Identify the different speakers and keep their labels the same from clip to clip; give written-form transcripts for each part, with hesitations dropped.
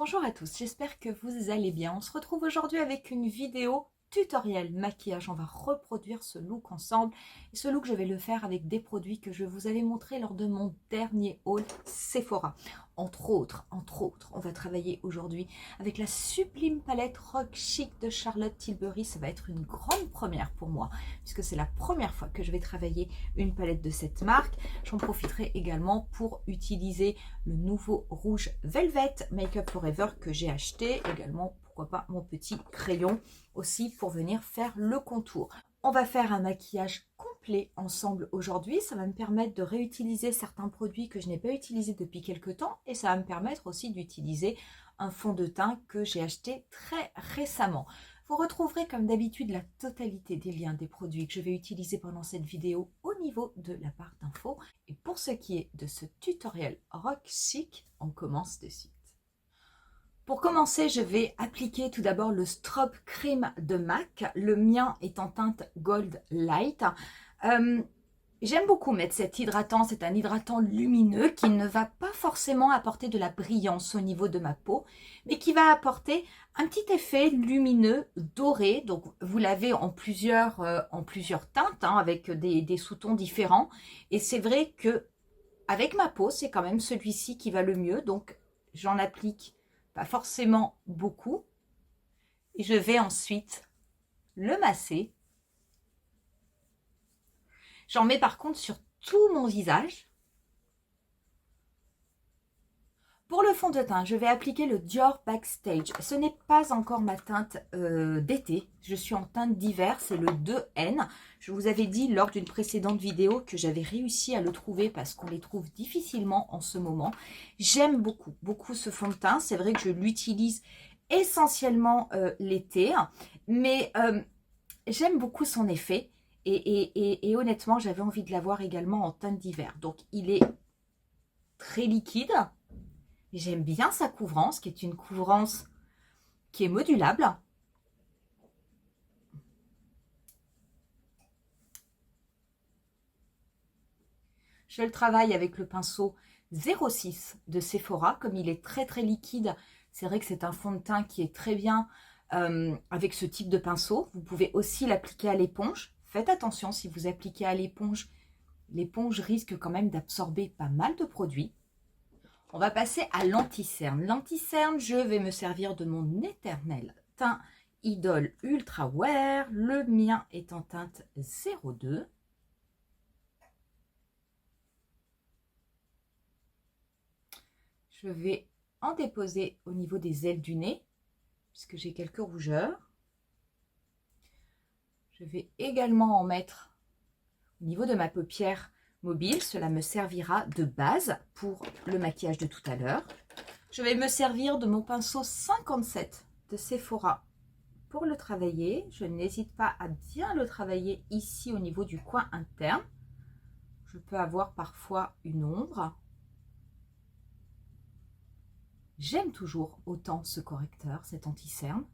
Speaker 1: Bonjour à tous, j'espère que vous allez bien. On se retrouve aujourd'hui avec une vidéo tutoriel maquillage. On va reproduire ce look ensemble. Et ce look, je vais le faire avec des produits que je vous avais montrés lors de mon dernier haul Sephora. Entre autres, on va travailler aujourd'hui avec la sublime palette Rock Chic de Charlotte Tilbury. Ça va être une grande première pour moi, puisque c'est la première fois que je vais travailler une palette de cette marque. J'en profiterai également pour utiliser le nouveau rouge Velvet Makeup Forever que j'ai acheté. Également, pourquoi pas, mon petit crayon aussi pour venir faire le contour. On va faire un maquillage complet ensemble aujourd'hui. Ça va me permettre de réutiliser certains produits que je n'ai pas utilisés depuis quelques temps et ça va me permettre aussi d'utiliser un fond de teint que j'ai acheté très récemment. Vous retrouverez comme d'habitude la totalité des liens des produits que je vais utiliser pendant cette vidéo au niveau de la barre d'infos. Et pour ce qui est de ce tutoriel Rock Chic, on commence de suite. Pour commencer, je vais appliquer tout d'abord le Strobe Cream de MAC. Le mien est en teinte Gold Light. J'aime beaucoup mettre cet hydratant. C'est un hydratant lumineux qui ne va pas forcément apporter de la brillance au niveau de ma peau, mais qui va apporter un petit effet lumineux doré. Donc, vous l'avez en plusieurs teintes, hein, avec des sous-tons différents. Et c'est vrai que avec ma peau, c'est quand même celui-ci qui va le mieux. Donc, j'en applique pas forcément beaucoup. Et je vais ensuite le masser. J'en mets par contre sur tout mon visage. Pour le fond de teint, je vais appliquer le Dior Backstage. Ce n'est pas encore ma teinte d'été. Je suis en teinte d'hiver, c'est le 2N. Je vous avais dit lors d'une précédente vidéo que j'avais réussi à le trouver parce qu'on les trouve difficilement en ce moment. J'aime beaucoup, beaucoup ce fond de teint. C'est vrai que je l'utilise essentiellement l'été, mais j'aime beaucoup son effet. Et honnêtement, j'avais envie de l'avoir également en teinte d'hiver. Donc, il est très liquide. J'aime bien sa couvrance, qui est une couvrance qui est modulable. Je le travaille avec le pinceau 06 de Sephora. Comme il est très très liquide, c'est vrai que c'est un fond de teint qui est très bien avec ce type de pinceau. Vous pouvez aussi l'appliquer à l'éponge. Faites attention, si vous appliquez à l'éponge, l'éponge risque quand même d'absorber pas mal de produits. On va passer à l'anti-cerne. L'anti-cerne, je vais me servir de mon éternel teint Idol Ultra Wear. Le mien est en teinte 02. Je vais en déposer au niveau des ailes du nez, puisque j'ai quelques rougeurs. Je vais également en mettre au niveau de ma paupière mobile. Cela me servira de base pour le maquillage de tout à l'heure. Je vais me servir de mon pinceau 57 de Sephora pour le travailler. Je n'hésite pas à bien le travailler ici au niveau du coin interne. Je peux avoir parfois une ombre. J'aime toujours autant ce correcteur, cet anti-cerne.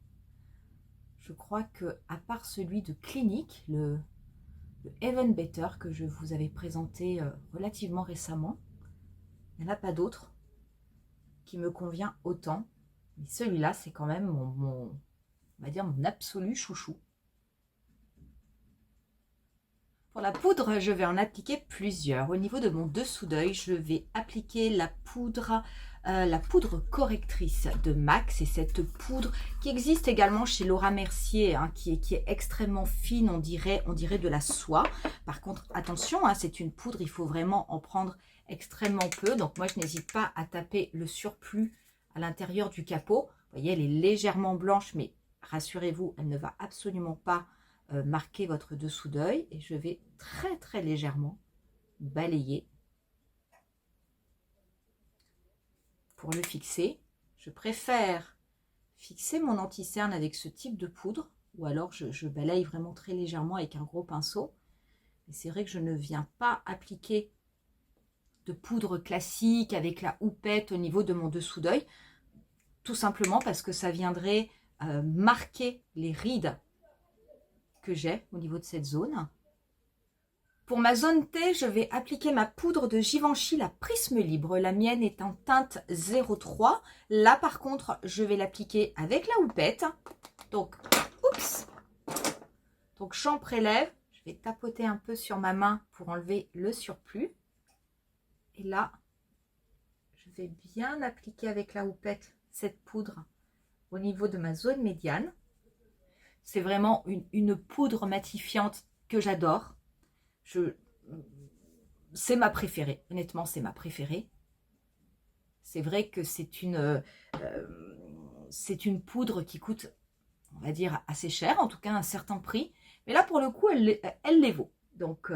Speaker 1: Je crois que, à part celui de Clinique, le Even Better que je vous avais présenté relativement récemment, il n'y en a pas d'autre qui me convient autant. Mais celui-là, c'est quand même on va dire mon absolu chouchou. Pour la poudre, je vais en appliquer plusieurs. Au niveau de mon dessous d'œil, je vais appliquer la poudre correctrice de MAC. C'est cette poudre qui existe également chez Laura Mercier, hein, qui est extrêmement fine, on dirait de la soie. Par contre, attention, hein, c'est une poudre, il faut vraiment en prendre extrêmement peu. Donc moi, je n'hésite pas à taper le surplus à l'intérieur du capot. Vous voyez, elle est légèrement blanche, mais rassurez-vous, elle ne va absolument pas marquer votre dessous d'œil. Et je vais très très légèrement balayer pour le fixer. Je préfère fixer mon anti-cerne avec ce type de poudre, ou alors je balaye vraiment très légèrement avec un gros pinceau. Et c'est vrai que je ne viens pas appliquer de poudre classique avec la houppette au niveau de mon dessous d'œil, tout simplement parce que ça viendrait marquer les rides que j'ai au niveau de cette zone. Pour ma zone T, je vais appliquer ma poudre de Givenchy, la Prisme Libre. La mienne est en teinte 03. Là, par contre, je vais l'appliquer avec la houppette. Donc, oups! Donc, j'en prélève. Je vais tapoter un peu sur ma main pour enlever le surplus. Et là, je vais bien appliquer avec la houppette cette poudre au niveau de ma zone médiane. C'est vraiment une poudre matifiante que j'adore. C'est ma préférée. Honnêtement, c'est ma préférée. C'est vrai que c'est une poudre qui coûte, on va dire, assez cher, en tout cas un certain prix. Mais là, pour le coup, elle les vaut. Donc,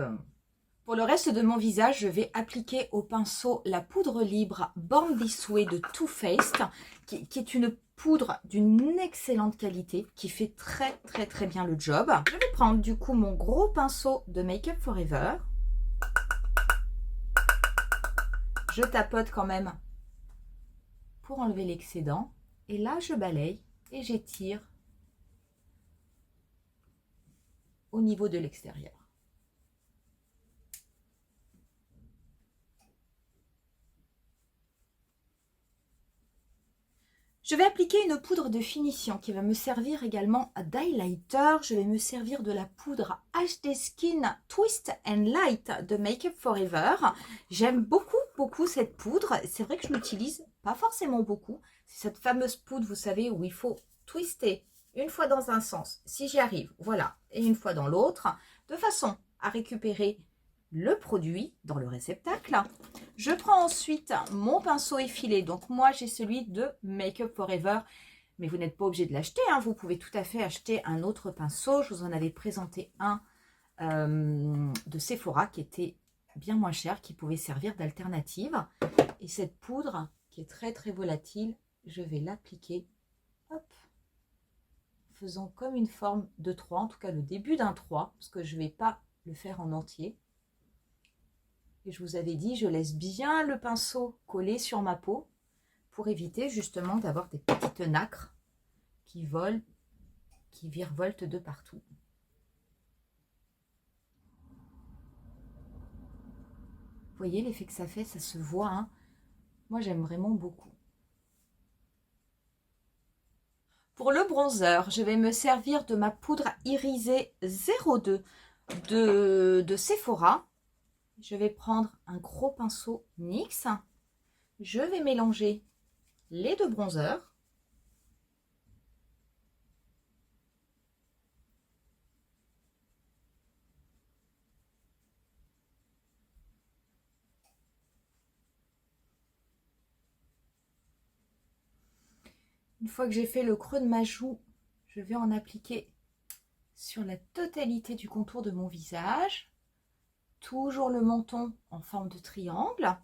Speaker 1: pour le reste de mon visage, je vais appliquer au pinceau la poudre libre Born This Way de Too Faced, qui est une poudre d'une excellente qualité, qui fait très très très bien le job. Je vais prendre du coup mon gros pinceau de Make Up Forever. Je tapote quand même pour enlever l'excédent. Et là, je balaye et j'étire au niveau de l'extérieur. Je vais appliquer une poudre de finition qui va me servir également d'highlighter. Je vais me servir de la poudre HD Skin Twist and Light de Make Up Forever. J'aime beaucoup cette poudre. C'est vrai que je l'utilise pas forcément beaucoup. C'est cette fameuse poudre, vous savez, où il faut twister une fois dans un sens, si j'y arrive, voilà, et une fois dans l'autre, de façon à récupérer le produit dans le réceptacle. Je prends ensuite mon pinceau effilé. Donc moi, j'ai celui de Make Up Forever. Mais vous n'êtes pas obligé de l'acheter. Hein. Vous pouvez tout à fait acheter un autre pinceau. Je vous en avais présenté un de Sephora qui était bien moins cher, qui pouvait servir d'alternative. Et cette poudre qui est très très volatile, je vais l'appliquer. Hop, faisant comme une forme de 3, en tout cas le début d'un 3, parce que je ne vais pas le faire en entier. Et je vous avais dit, je laisse bien le pinceau coller sur ma peau pour éviter justement d'avoir des petites nacres qui volent, qui virevoltent de partout. Vous voyez l'effet que ça fait, ça se voit. Hein. Moi, j'aime vraiment beaucoup. Pour le bronzer, je vais me servir de ma poudre irisée 02 de Sephora. Je vais prendre un gros pinceau NYX. Je vais mélanger les deux bronzers. Une fois que j'ai fait le creux de ma joue, je vais en appliquer sur la totalité du contour de mon visage. Toujours le menton en forme de triangle.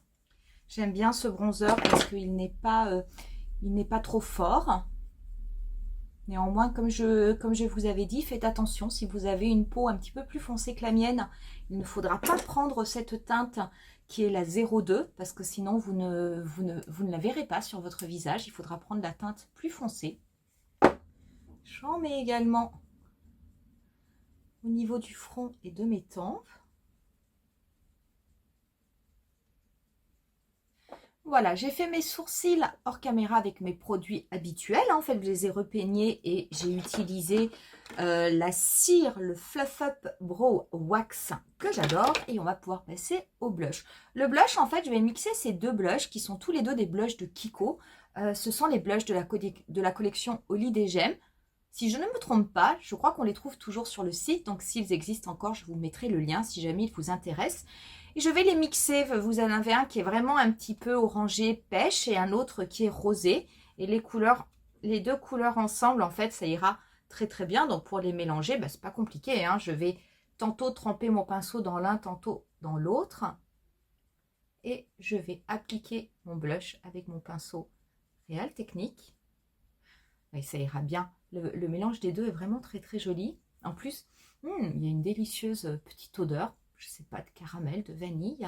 Speaker 1: J'aime bien ce bronzer parce qu'il n'est pas trop fort. Néanmoins, comme je vous avais dit, faites attention. Si vous avez une peau un petit peu plus foncée que la mienne, il ne faudra pas prendre cette teinte qui est la 02 parce que sinon vous ne la verrez pas sur votre visage. Il faudra prendre la teinte plus foncée. J'en mets également au niveau du front et de mes tempes. Voilà, j'ai fait mes sourcils hors caméra avec mes produits habituels. En fait, je les ai repeignés et j'ai utilisé la cire, le Fluff Up Brow Wax que j'adore. Et on va pouvoir passer au blush. Le blush, en fait, je vais mixer ces deux blushs qui sont tous les deux des blushs de Kiko. Ce sont les blushs de la collection Holiday Gem. Si je ne me trompe pas, je crois qu'on les trouve toujours sur le site. Donc, s'ils existent encore, je vous mettrai le lien si jamais ils vous intéressent. Et je vais les mixer. Vous en avez un qui est vraiment un petit peu orangé pêche et un autre qui est rosé. Et les deux couleurs ensemble, en fait, ça ira très très bien. Donc, pour les mélanger, c'est pas compliqué. Hein. Je vais tantôt tremper mon pinceau dans l'un, tantôt dans l'autre. Et je vais appliquer mon blush avec mon pinceau Real Technique. Et ça ira bien. Le mélange des deux est vraiment très très joli. En plus, il y a une délicieuse petite odeur. Je sais pas, de caramel, de vanille.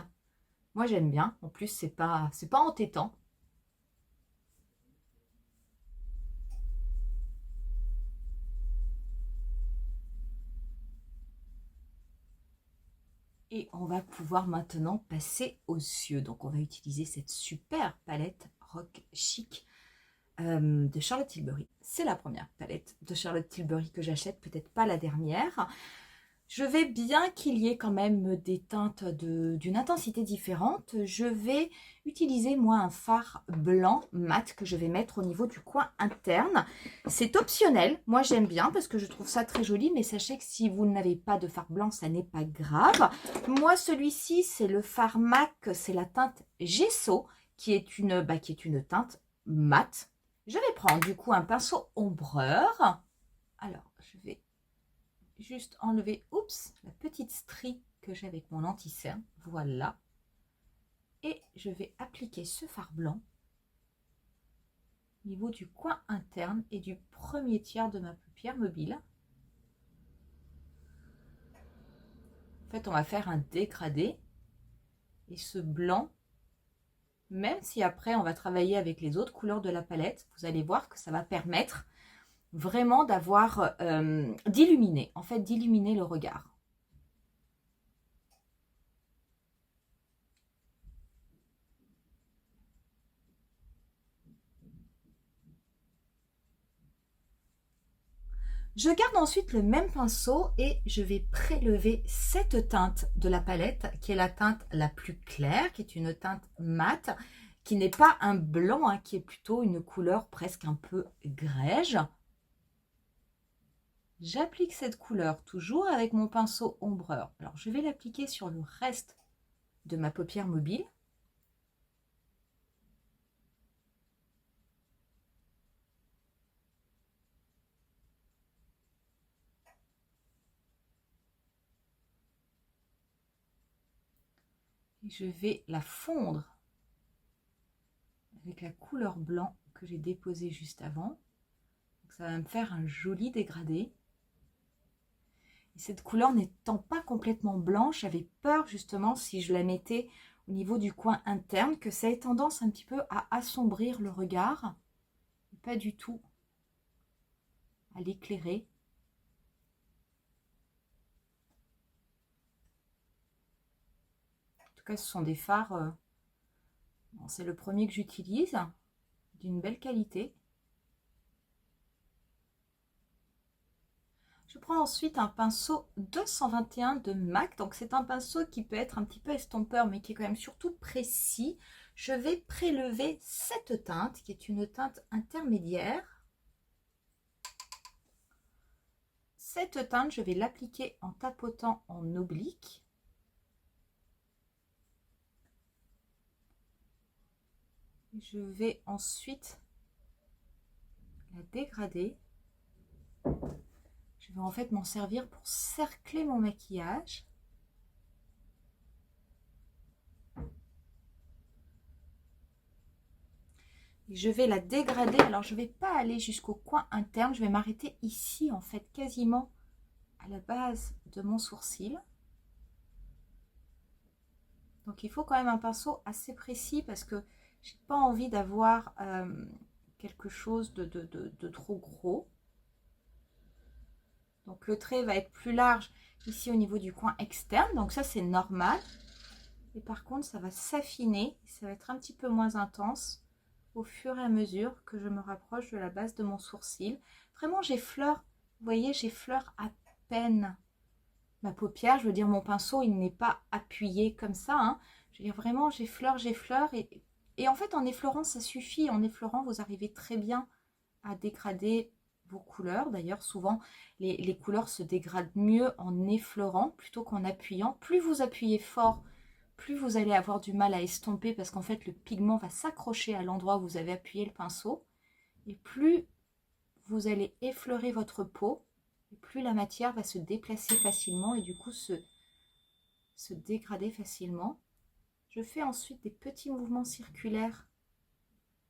Speaker 1: Moi, j'aime bien. En plus, c'est pas entêtant. Et on va pouvoir maintenant passer aux yeux. Donc on va utiliser cette super palette Rock Chic de Charlotte Tilbury. C'est la première palette de Charlotte Tilbury que j'achète, peut-être pas la dernière. Je vais, bien qu'il y ait quand même des teintes d'une intensité différente, je vais utiliser moi un fard blanc mat que je vais mettre au niveau du coin interne. C'est optionnel, moi j'aime bien parce que je trouve ça très joli, mais sachez que si vous n'avez pas de fard blanc, ça n'est pas grave. Moi celui-ci, c'est le fard MAC, c'est la teinte Gesso, qui est une teinte mat. Je vais prendre du coup un pinceau ombreur. Alors, je vais juste enlever, oups, la petite strie que j'ai avec mon anti-cerne, voilà. Et je vais appliquer ce fard blanc au niveau du coin interne et du premier tiers de ma paupière mobile. En fait, on va faire un dégradé. Et ce blanc, même si après on va travailler avec les autres couleurs de la palette, vous allez voir que ça va permettre vraiment d'avoir, d'illuminer, en fait d'illuminer le regard. Je garde ensuite le même pinceau et je vais prélever cette teinte de la palette, qui est la teinte la plus claire, qui est une teinte mate, qui n'est pas un blanc, hein, qui est plutôt une couleur presque un peu grège. J'applique cette couleur toujours avec mon pinceau ombreur. Alors, je vais l'appliquer sur le reste de ma paupière mobile. Et je vais la fondre avec la couleur blanc que j'ai déposée juste avant. Donc, ça va me faire un joli dégradé. Et cette couleur n'étant pas complètement blanche, j'avais peur justement, si je la mettais au niveau du coin interne, que ça ait tendance un petit peu à assombrir le regard. Pas du tout à l'éclairer. En tout cas, ce sont des fards, c'est le premier que j'utilise, d'une belle qualité. Je prends ensuite un pinceau 221 de MAC. Donc c'est un pinceau qui peut être un petit peu estompeur, mais qui est quand même surtout précis. Je vais prélever cette teinte, qui est une teinte intermédiaire. Cette teinte, je vais l'appliquer en tapotant en oblique. Je vais ensuite la dégrader. Je vais en fait m'en servir pour cercler mon maquillage. Et je vais la dégrader. Alors, je ne vais pas aller jusqu'au coin interne. Je vais m'arrêter ici, en fait, quasiment à la base de mon sourcil. Donc, il faut quand même un pinceau assez précis parce que je n'ai pas envie d'avoir quelque chose de trop gros. Donc, le trait va être plus large ici au niveau du coin externe. Donc, ça, c'est normal. Et par contre, ça va s'affiner. Ça va être un petit peu moins intense au fur et à mesure que je me rapproche de la base de mon sourcil. Vraiment, j'effleure, vous voyez, j'effleure à peine ma paupière. Je veux dire, mon pinceau, il n'est pas appuyé comme ça. Hein. Je veux dire, vraiment, j'effleure. Et en fait, en effleurant, ça suffit. En effleurant, vous arrivez très bien à dégrader vos couleurs. D'ailleurs, souvent, les couleurs se dégradent mieux en effleurant plutôt qu'en appuyant. Plus vous appuyez fort, plus vous allez avoir du mal à estomper parce qu'en fait, le pigment va s'accrocher à l'endroit où vous avez appuyé le pinceau. Et plus vous allez effleurer votre peau, et plus la matière va se déplacer facilement et du coup se dégrader facilement. Je fais ensuite des petits mouvements circulaires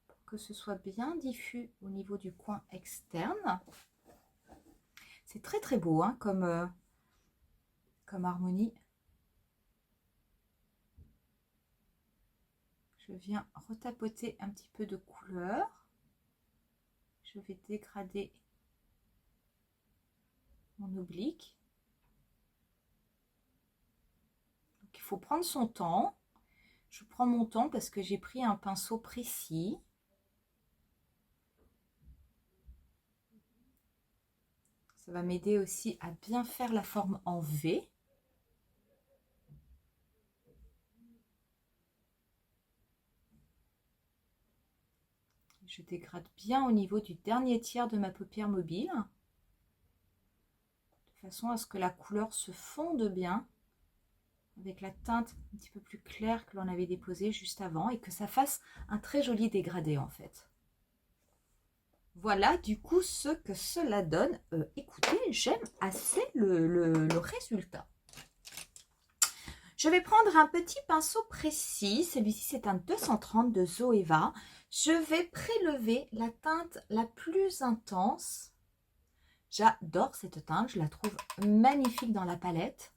Speaker 1: pour que ce soit bien diffus au niveau du coin externe. C'est très très beau hein, comme harmonie. Je viens retapoter un petit peu de couleur. Je vais dégrader mon oblique. faut prendre son temps. Je prends mon temps parce que j'ai pris un pinceau précis. Ça va m'aider aussi à bien faire la forme en V. Je dégrade bien au niveau du dernier tiers de ma paupière mobile, de façon à ce que la couleur se fonde bien avec la teinte un petit peu plus claire que l'on avait déposée juste avant et que ça fasse un très joli dégradé en fait. Voilà du coup ce que cela donne. Écoutez, j'aime assez le résultat. Je vais prendre un petit pinceau précis. Celui-ci, c'est un 230 de Zoeva. Je vais prélever la teinte la plus intense. J'adore cette teinte. Je la trouve magnifique dans la palette.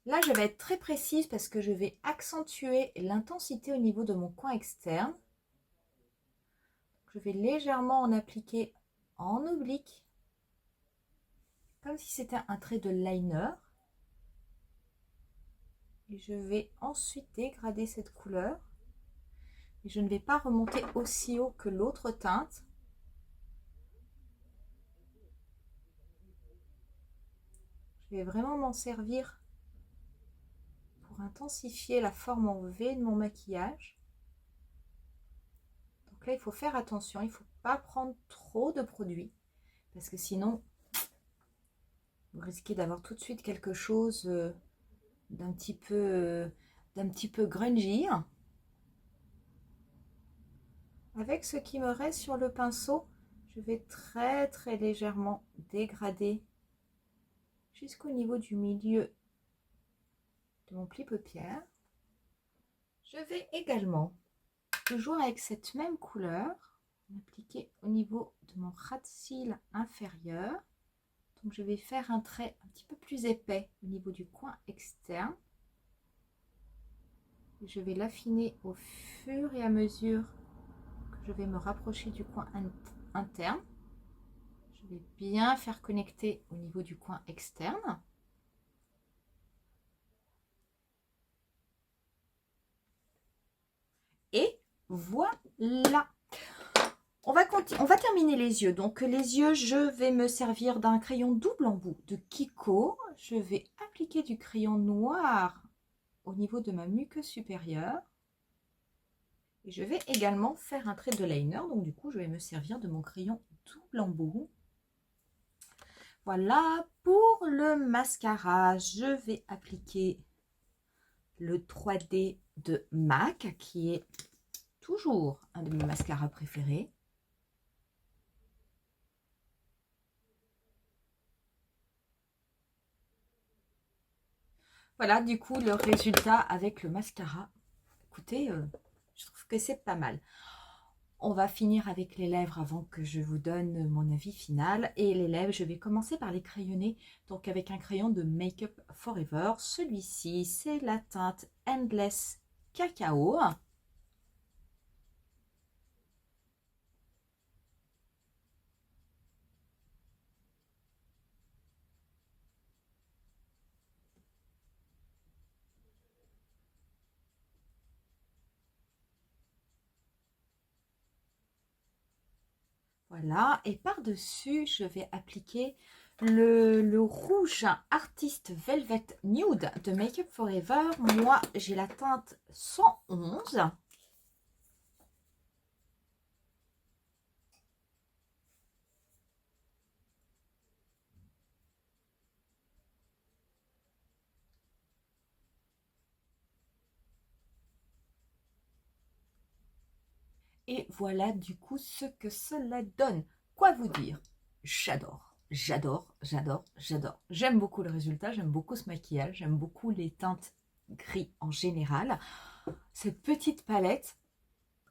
Speaker 1: Là, je vais être très précise parce que je vais accentuer l'intensité au niveau de mon coin externe. Je vais légèrement en appliquer en oblique, comme si c'était un trait de liner. Et je vais ensuite dégrader cette couleur. Et je ne vais pas remonter aussi haut que l'autre teinte. Je vais vraiment m'en servir pour intensifier la forme en V de mon maquillage. Donc là, il faut faire attention. Il ne faut pas prendre trop de produit. Parce que sinon, vous risquez d'avoir tout de suite quelque chose d'un petit peu grungy. Avec ce qui me reste sur le pinceau, je vais très très légèrement dégrader jusqu'au niveau du milieu de mon pli paupière. Je vais également, toujours avec cette même couleur, appliquer au niveau de mon ras de cils inférieur. Donc je vais faire un trait un petit peu plus épais au niveau du coin externe. Je vais l'affiner au fur et à mesure que je vais me rapprocher du coin interne. Je vais bien faire connecter au niveau du coin externe. Et voilà. On va terminer les yeux. Donc les yeux, je vais me servir d'un crayon double embout de Kiko. Je vais appliquer du crayon noir au niveau de ma muqueuse supérieure. Et je vais également faire un trait de liner. Donc du coup, je vais me servir de mon crayon double embout. Voilà, pour le mascara, je vais appliquer le 3D de MAC, qui est toujours un de mes mascaras préférés. Voilà, du coup, le résultat avec le mascara. Écoutez, je trouve que c'est pas mal. On va finir avec les lèvres avant que je vous donne mon avis final. Et les lèvres, je vais commencer par les crayonner. Donc avec un crayon de Make Up Forever. Celui-ci, c'est la teinte Endless Cacao. Voilà, et par-dessus, je vais appliquer le rouge Artist Velvet Nude de Make Up Forever. Moi, j'ai la teinte 111. Et voilà du coup ce que cela donne. Quoi vous dire? J'adore, j'adore, j'adore, j'adore. J'aime beaucoup le résultat, j'aime beaucoup ce maquillage, j'aime beaucoup les teintes gris en général. Cette petite palette,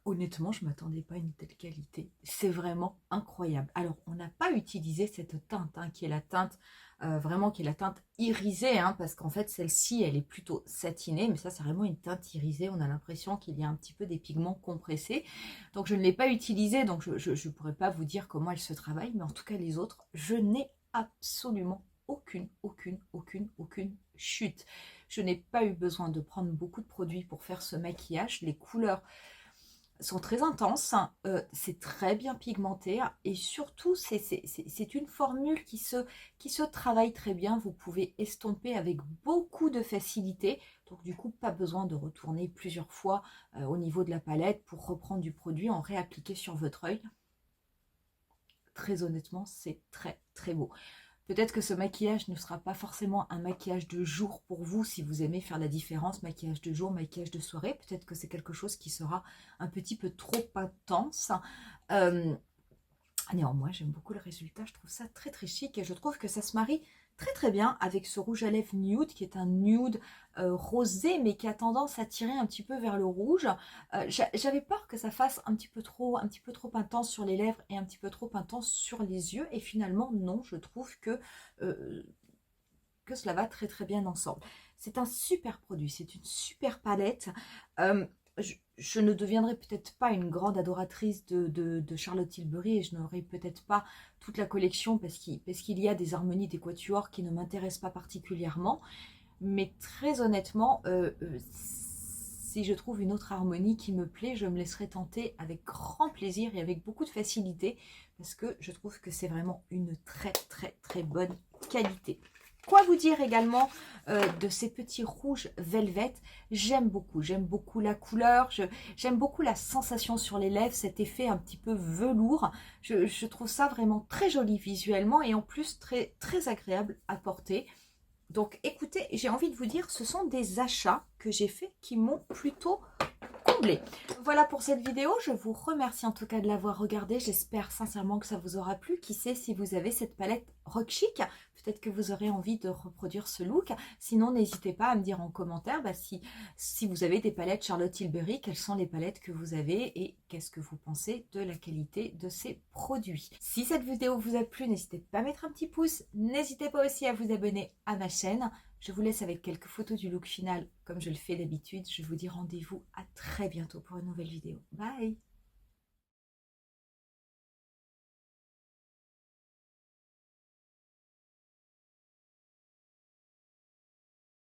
Speaker 1: honnêtement, je ne m'attendais pas à une telle qualité. C'est vraiment incroyable. Alors, on n'a pas utilisé cette teinte, hein, qui est la teinte, vraiment, qui est la teinte irisée, hein, parce qu'en fait, celle-ci, elle est plutôt satinée, mais ça, c'est vraiment une teinte irisée. On a l'impression qu'il y a un petit peu des pigments compressés. Donc, je ne l'ai pas utilisée, donc je ne pourrais pas vous dire comment elle se travaille, mais en tout cas, les autres, je n'ai absolument aucune chute. Je n'ai pas eu besoin de prendre beaucoup de produits pour faire ce maquillage. Les couleurs sont très intenses, c'est très bien pigmenté et surtout c'est une formule qui se travaille très bien. Vous pouvez estomper avec beaucoup de facilité, donc du coup pas besoin de retourner plusieurs fois au niveau de la palette pour reprendre du produit, en réappliquer sur votre œil. Très honnêtement, c'est très très beau. Peut-être que ce maquillage ne sera pas forcément un maquillage de jour pour vous, si vous aimez faire la différence, maquillage de jour, maquillage de soirée. Peut-être que c'est quelque chose qui sera un petit peu trop intense. Néanmoins, j'aime beaucoup le résultat, je trouve ça très très chic et je trouve que ça se marie très très bien avec ce rouge à lèvres nude qui est un nude rosé mais qui a tendance à tirer un petit peu vers le rouge. J'avais peur que ça fasse un petit peu trop intense sur les lèvres et un petit peu trop intense sur les yeux et finalement non, je trouve euh, que cela va très très bien ensemble. C'est un super produit, c'est une super palette. Je ne deviendrai peut-être pas une grande adoratrice de Charlotte Tilbury et je n'aurai peut-être pas toute la collection parce qu'il y a des harmonies des quatuors qui ne m'intéressent pas particulièrement. Mais très honnêtement, si je trouve une autre harmonie qui me plaît, je me laisserai tenter avec grand plaisir et avec beaucoup de facilité parce que je trouve que c'est vraiment une très très très bonne qualité. Quoi vous dire également de ces petits rouges velvet? J'aime beaucoup la couleur, j'aime beaucoup la sensation sur les lèvres, cet effet un petit peu velours. Je trouve ça vraiment très joli visuellement et en plus très, très agréable à porter. Donc écoutez, j'ai envie de vous dire, ce sont des achats que j'ai faits qui m'ont plutôt comblé. Voilà pour cette vidéo, je vous remercie en tout cas de l'avoir regardée, j'espère sincèrement que ça vous aura plu. Qui sait, si vous avez cette palette Rock Chic, peut-être que vous aurez envie de reproduire ce look. Sinon, n'hésitez pas à me dire en commentaire si vous avez des palettes Charlotte Tilbury, quelles sont les palettes que vous avez et qu'est-ce que vous pensez de la qualité de ces produits. Si cette vidéo vous a plu, n'hésitez pas à mettre un petit pouce, n'hésitez pas aussi à vous abonner à ma chaîne. Je vous laisse avec quelques photos du look final, comme je le fais d'habitude. Je vous dis rendez-vous à très bientôt pour une nouvelle vidéo. Bye!